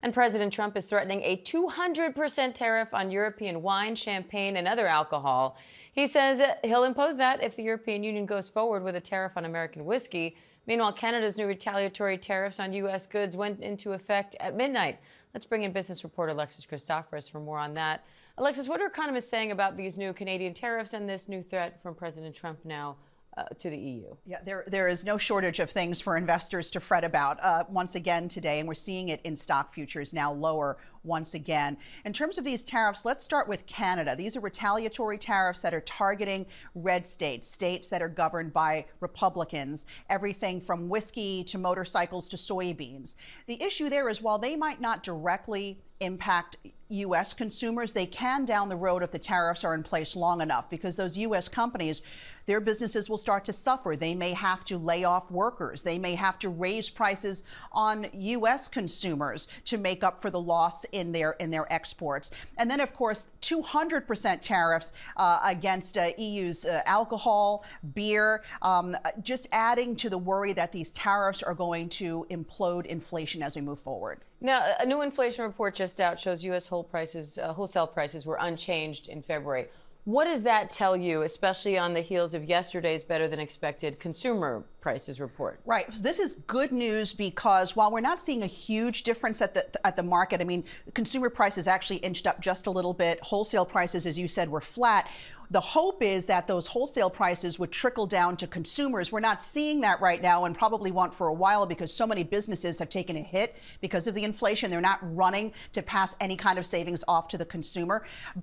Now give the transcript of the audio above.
And President Trump is threatening a 200% tariff on European wine, champagne, and other alcohol. He says he'll impose that if the European Union goes forward with a tariff on American whiskey. Meanwhile, Canada's new retaliatory tariffs on U.S. goods went into effect at midnight. Let's bring in business reporter Alexis Christoforous for more on that. Alexis, what are economists saying about these new Canadian tariffs and this new threat from President Trump now to the EU? Yeah, there is no shortage of things for investors to fret about once again today, and we're seeing it in stock futures now lower once again. In terms of these tariffs, let's start with Canada. These are retaliatory tariffs that are targeting red states, states that are governed by Republicans, everything from whiskey to motorcycles to soybeans. The issue there is while they might not directly impact U.S. consumers, they can down the road if the tariffs are in place long enough, because those U.S. companies, their businesses will start to suffer. They may have to lay off workers. They may have to raise prices on U.S. consumers to make up for the loss in their exports. And then, of course, 200% tariffs against EU's alcohol, beer, just adding to the worry that these tariffs are going to implode inflation as we move forward. Now, a new inflation report just out shows U.S. wholesale prices were unchanged in February. What does that tell you, especially on the heels of yesterday's better than expected consumer prices report? Right. This is good news because while we're not seeing a huge difference at the market, I mean, consumer prices actually inched up just a little bit. Wholesale prices, as you said, were flat. The hope is that those wholesale prices would trickle down to consumers. We're not seeing that right now and probably won't for a while because so many businesses have taken a hit because of the inflation. They're not running to pass any kind of savings off to the consumer.